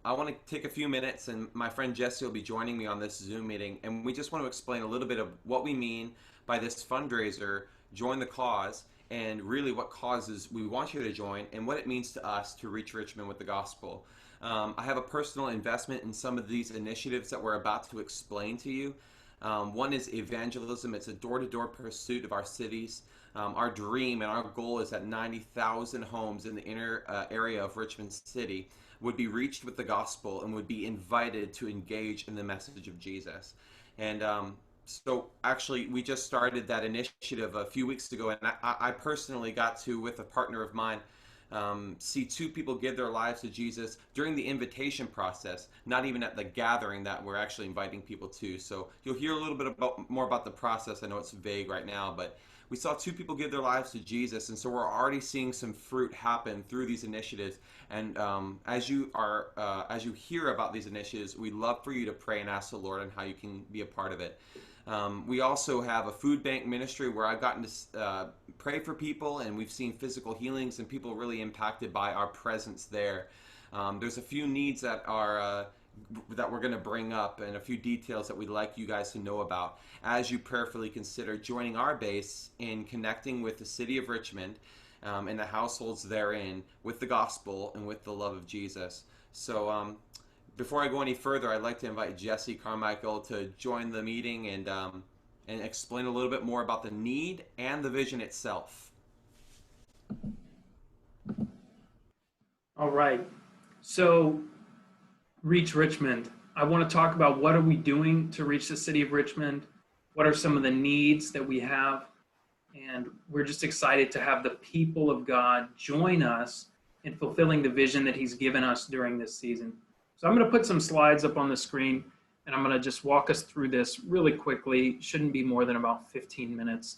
I want to take a few minutes, and my friend Jesse will be joining me on this Zoom meeting, and we just want to explain a little bit of what we mean by this fundraiser, Join the Cause, and really what causes we want you to join, and what it means to us to reach Richmond with the gospel. I have a personal investment in some of these initiatives that we're about to explain to you. One is evangelism. It's a door-to-door pursuit of our cities. Our dream and our goal is that 90,000 homes in the inner area of Richmond City would be reached with the gospel and would be invited to engage in the message of Jesus. And so actually, we just started that initiative a few weeks ago, and I personally got to, with a partner of mine, see two people give their lives to Jesus during the invitation process, not even at the gathering that we're actually inviting people to. So you'll hear a little bit more about the process. I know it's vague right now, but we saw two people give their lives to Jesus, and so we're already seeing some fruit happen through these initiatives. And as you hear about these initiatives, we'd love for you to pray and ask the Lord on how you can be a part of it. We also have a food bank ministry where I've gotten to pray for people, and we've seen physical healings and people really impacted by our presence there. There's a few needs that are that we're going to bring up, and a few details that we'd like you guys to know about as you prayerfully consider joining our base in connecting with the city of Richmond and the households therein with the gospel and with the love of Jesus. So before I go any further, I'd like to invite Jesse Carmichael to join the meeting and explain a little bit more about the need and the vision itself. All right. So, reach Richmond. I want to talk about what are we doing to reach the city of Richmond? What are some of the needs that we have? And we're just excited to have the people of God join us in fulfilling the vision that He's given us during this season. So I'm going to put some slides up on the screen, and I'm going to just walk us through this really quickly. Shouldn't be more than about 15 minutes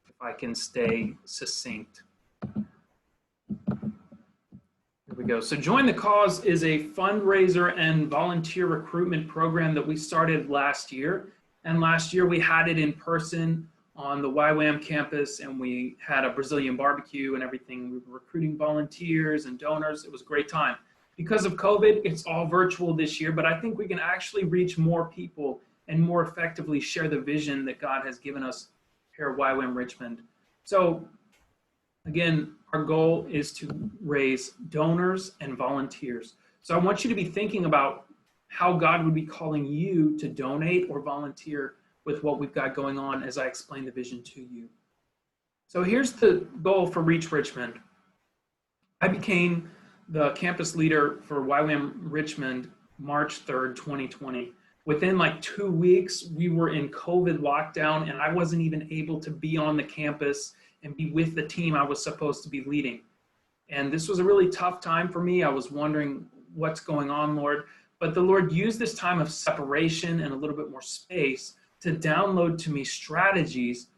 if I can stay succinct. Here we go. So Join the Cause is a fundraiser and volunteer recruitment program that we started last year. And last year we had it in person on the YWAM campus, and we had a Brazilian barbecue and everything. We were recruiting volunteers and donors. It was a great time. Because of COVID, it's all virtual this year, but I think we can actually reach more people and more effectively share the vision that God has given us here at YWAM Richmond. So again, our goal is to raise donors and volunteers. So I want you to be thinking about how God would be calling you to donate or volunteer with what we've got going on as I explain the vision to you. So here's the goal for Reach Richmond. I became the campus leader for YWAM Richmond March 3rd, 2020. Within like 2 weeks, we were in COVID lockdown, and I wasn't even able to be on the campus and be with the team I was supposed to be leading. And this was a really tough time for me. I was wondering what's going on, Lord. But the Lord used this time of separation and a little bit more space to download to me strategies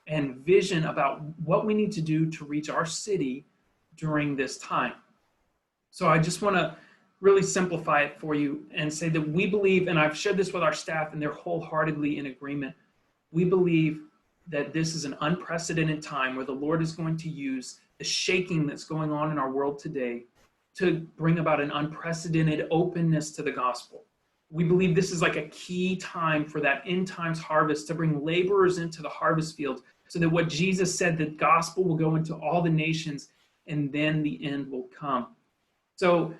and vision about what we need to do to reach our city during this time. So I just want to really simplify it for you and say that we believe, and I've shared this with our staff and they're wholeheartedly in agreement, we believe that this is an unprecedented time where the Lord is going to use the shaking that's going on in our world today to bring about an unprecedented openness to the gospel. We believe this is like a key time for that end times harvest, to bring laborers into the harvest field, so that what Jesus said, the gospel will go into all the nations and then the end will come. So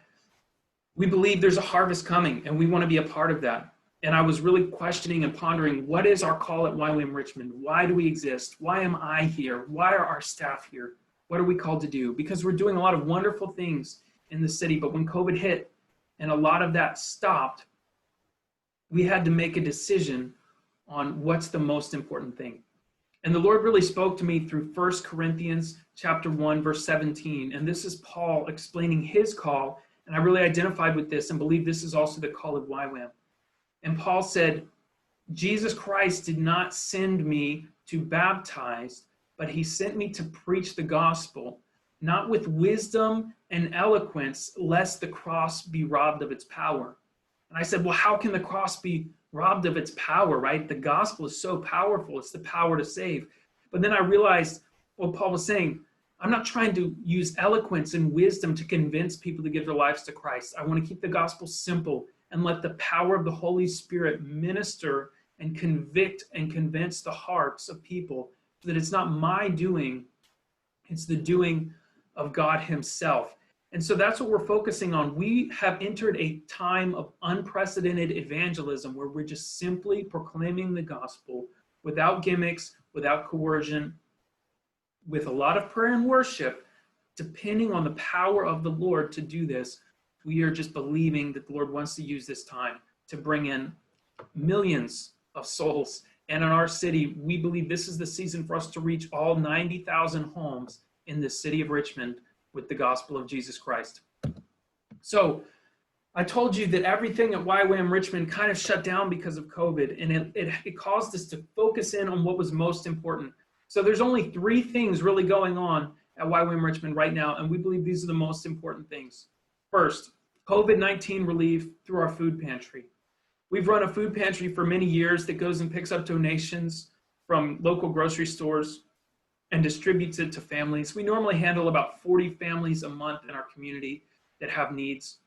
we believe there's a harvest coming, and we want to be a part of that. And I was really questioning and pondering, what is our call at YWAM Richmond? Why do we exist? Why am I here? Why are our staff here? What are we called to do? Because we're doing a lot of wonderful things in the city, but when COVID hit and a lot of that stopped, we had to make a decision on what's the most important thing. And the Lord really spoke to me through 1 Corinthians chapter 1, verse 17. And this is Paul explaining his call. And I really identified with this and believe this is also the call of YWAM. And Paul said, Jesus Christ did not send me to baptize, but he sent me to preach the gospel, not with wisdom and eloquence, lest the cross be robbed of its power. And I said, well, how can the cross be robbed of its power, right? The gospel is so powerful. It's the power to save. But then I realized what Paul was saying. I'm not trying to use eloquence and wisdom to convince people to give their lives to Christ. I want to keep the gospel simple and let the power of the Holy Spirit minister and convict and convince the hearts of people so that it's not my doing, it's the doing of God himself. And so that's what we're focusing on. We have entered a time of unprecedented evangelism where we're just simply proclaiming the gospel without gimmicks, without coercion, with a lot of prayer and worship, depending on the power of the Lord to do this. We are just believing that the Lord wants to use this time to bring in millions of souls. And in our city, we believe this is the season for us to reach all 90,000 homes in the city of Richmond with the gospel of Jesus Christ. So I told you that everything at YWAM Richmond kind of shut down because of COVID, and it caused us to focus in on what was most important. So there's only 3 things really going on at YWAM Richmond right now, and we believe these are the most important things. First, COVID-19 relief through our food pantry. We've run a food pantry for many years that goes and picks up donations from local grocery stores and distributes it to families. We normally handle about 40 families a month in our community that have needs.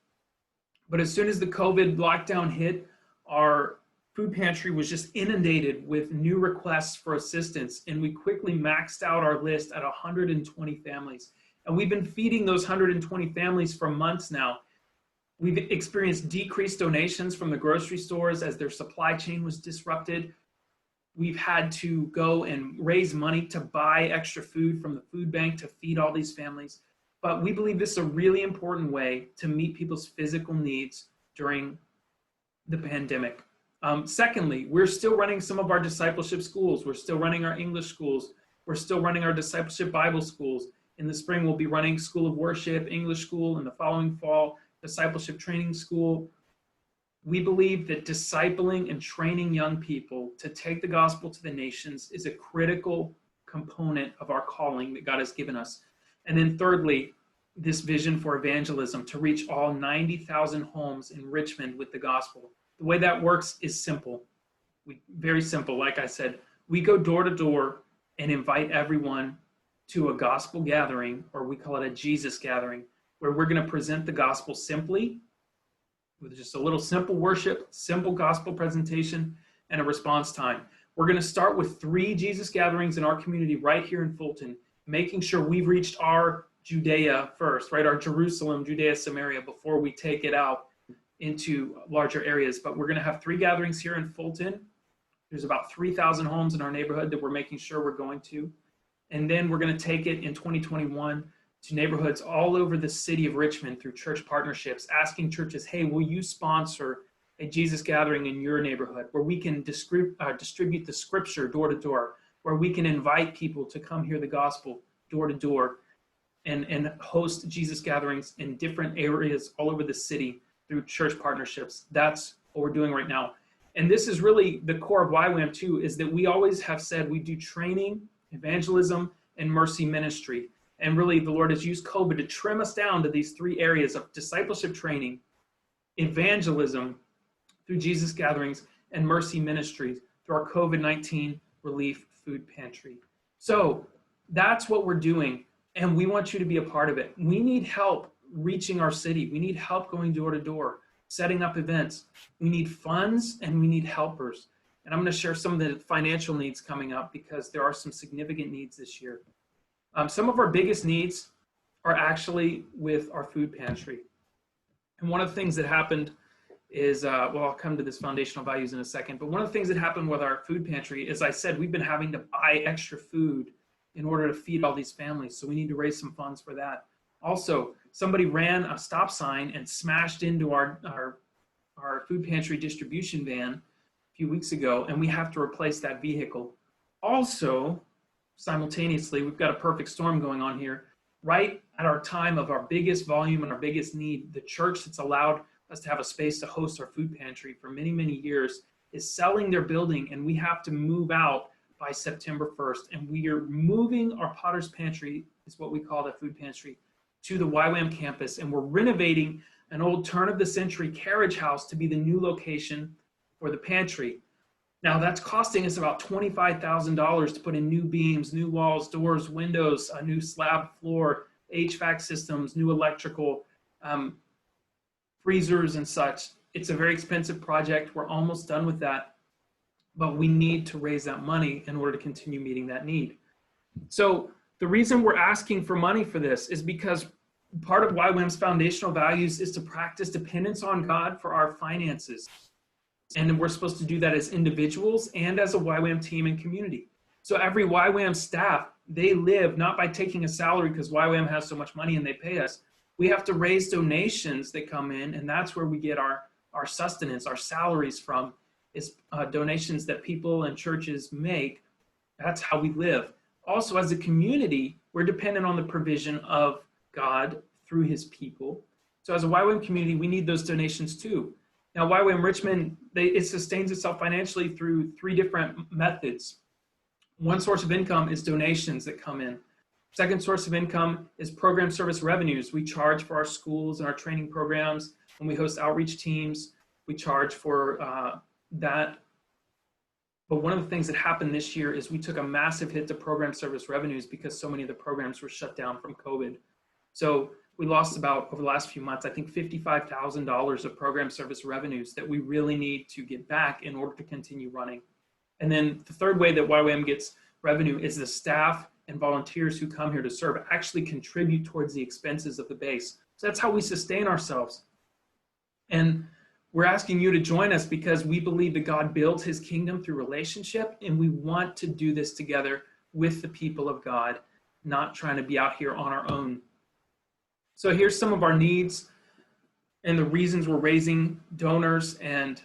But as soon as the COVID lockdown hit, our food pantry was just inundated with new requests for assistance, and we quickly maxed out our list at 120 families. And we've been feeding those 120 families for months now. We've experienced decreased donations from the grocery stores as their supply chain was disrupted. We've had to go and raise money to buy extra food from the food bank to feed all these families. But we believe this is a really important way to meet people's physical needs during the pandemic. Secondly, we're still running some of our discipleship schools. We're still running our English schools. We're still running our discipleship Bible schools. In the spring, we'll be running School of Worship, English school. In the following fall, discipleship training school. We believe that discipling and training young people to take the gospel to the nations is a critical component of our calling that God has given us. And then thirdly, this vision for evangelism to reach all 90,000 homes in Richmond with the gospel. The way that works is simple. Very simple. Like I said, we go door to door and invite everyone to a gospel gathering, or we call it a Jesus gathering, where we're going to present the gospel simply with just a little simple worship, simple gospel presentation, and a response time. We're going to start with 3 Jesus gatherings in our community right here in Fulton, making sure we've reached our Judea first, right? Our Jerusalem, Judea, Samaria, before we take it out into larger areas. But we're going to have 3 gatherings here in Fulton. There's about 3,000 homes in our neighborhood that we're making sure we're going to. And then we're going to take it in 2021 to neighborhoods all over the city of Richmond through church partnerships, asking churches, hey, will you sponsor a Jesus gathering in your neighborhood where we can distribute the scripture door to door, where we can invite people to come hear the gospel door to door, and host Jesus gatherings in different areas all over the city through church partnerships. That's what we're doing right now. And this is really the core of YWAM too, is that we always have said we do training, evangelism, and mercy ministry. And really the Lord has used COVID to trim us down to these 3 areas of discipleship training, evangelism through Jesus gatherings, and mercy ministries through our COVID-19 relief food pantry. So that's what we're doing, and we want you to be a part of it. We need help reaching our city. We need help going door to door, setting up events. We need funds and we need helpers. And I'm going to share some of the financial needs coming up because there are some significant needs this year. Some of our biggest needs are actually with our food pantry. And one of the things that happened is, well, I'll come to this foundational values in a second, but one of the things that happened with our food pantry, as I said, we've been having to buy extra food in order to feed all these families. So we need to raise some funds for that. Also, somebody ran a stop sign and smashed into our food pantry distribution van a few weeks ago, and we have to replace that vehicle. Also, simultaneously, we've got a perfect storm going on here. Right at our time of our biggest volume and our biggest need, the church that's allowed us to have a space to host our food pantry for many, many years is selling their building, and we have to move out by September 1st. And we are moving our Potter's Pantry, is what we call the food pantry, to the YWAM campus, and we're renovating an old turn-of-the-century carriage house to be the new location for the pantry. Now that's costing us about $25,000 to put in new beams, new walls, doors, windows, a new slab floor, HVAC systems, new electrical, freezers and such. It's a very expensive project. We're almost done with that, but we need to raise that money in order to continue meeting that need. So the reason we're asking for money for this is because part of YWAM's foundational values is to practice dependence on God for our finances. And we're supposed to do that as individuals and as a YWAM team and community. So every YWAM staff, they live not by taking a salary because YWAM has so much money and they pay us. We have to raise donations that come in, and that's where we get our sustenance, our salaries from, is donations that people and churches make. That's how we live. Also, as a community, we're dependent on the provision of God through his people. So as a YWAM community, we need those donations too. Now, YWAM Richmond, it sustains itself financially through 3 different methods. One source of income is donations that come in. Second source of income is program service revenues. We charge for our schools and our training programs. When we host outreach teams, we charge for that. But one of the things that happened this year is we took a massive hit to program service revenues because so many of the programs were shut down from COVID. So we lost about, over the last few months, I think $55,000 of program service revenues that we really need to get back in order to continue running. And then the third way that YWAM gets revenue is the staff and volunteers who come here to serve actually contribute towards the expenses of the base. So that's how we sustain ourselves. And we're asking you to join us because we believe that God builds his kingdom through relationship, and we want to do this together with the people of God, not trying to be out here on our own. So here's some of our needs and the reasons we're raising donors and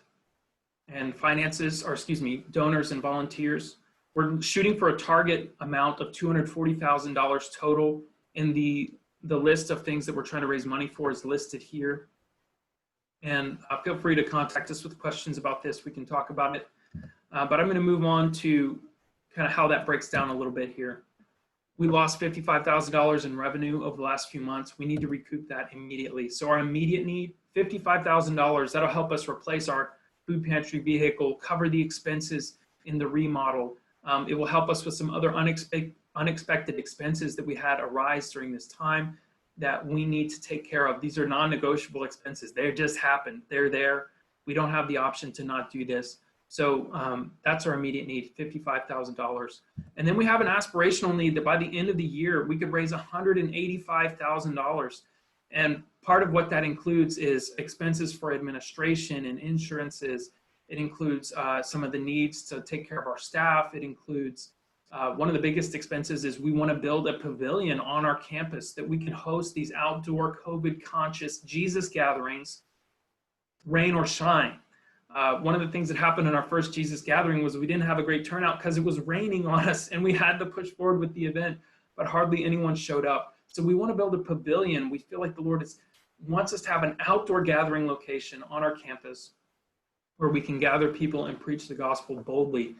finances, or excuse me, donors and volunteers. We're shooting for a target amount of $240,000 total, and the list of things that we're trying to raise money for is listed here. And feel free to contact us with questions about this. We can talk about it. But I'm going to move on to kind of how that breaks down a little bit here. We lost $55,000 in revenue over the last few months. We need to recoup that immediately. So our immediate need, $55,000. That'll help us replace our food pantry vehicle, cover the expenses in the remodel. It will help us with some other unexpected expenses that we had arise during this time that we need to take care of. These are non-negotiable expenses. They just happened. They're there. We don't have the option to not do this. So that's our immediate need, $55,000. And then we have an aspirational need that by the end of the year, we could raise $185,000. And part of what that includes is expenses for administration and insurances. It includes some of the needs to take care of our staff. It includes one of the biggest expenses is we want to build a pavilion on our campus that we can host these outdoor COVID-conscious Jesus gatherings, rain or shine. One of the things that happened in our first Jesus gathering was we didn't have a great turnout because it was raining on us and we had to push forward with the event, but hardly anyone showed up. So we want to build a pavilion. We feel like the Lord wants us to have an outdoor gathering location on our campus where we can gather people and preach the gospel boldly.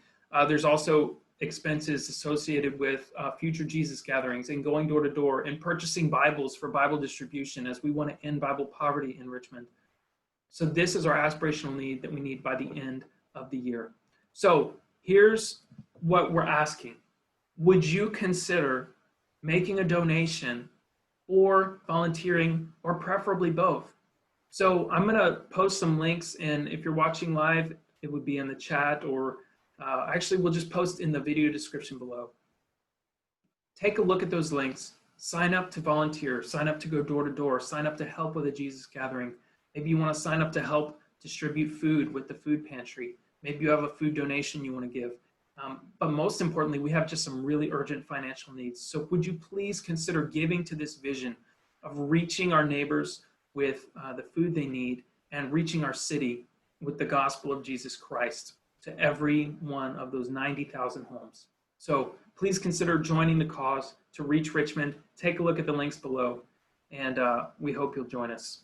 There's also expenses associated with future Jesus gatherings and going door to door and purchasing Bibles for Bible distribution as we want to end Bible poverty in Richmond. So this is our aspirational need that we need by the end of the year. So here's what we're asking. Would you consider making a donation or volunteering, or preferably both? So I'm going to post some links, and if you're watching live, it would be in the chat, or actually we'll just post in the video description below. Take a look at those links. Sign up to volunteer. Sign up to go door to door. Sign up to help with a Jesus gathering. Maybe you want to sign up to help distribute food with the food pantry. Maybe you have a food donation you want to give. But most importantly, we have just some really urgent financial needs. So would you please consider giving to this vision of reaching our neighbors with the food they need and reaching our city with the gospel of Jesus Christ to every one of those 90,000 homes. So please consider joining the cause to reach Richmond. Take a look at the links below, and we hope you'll join us.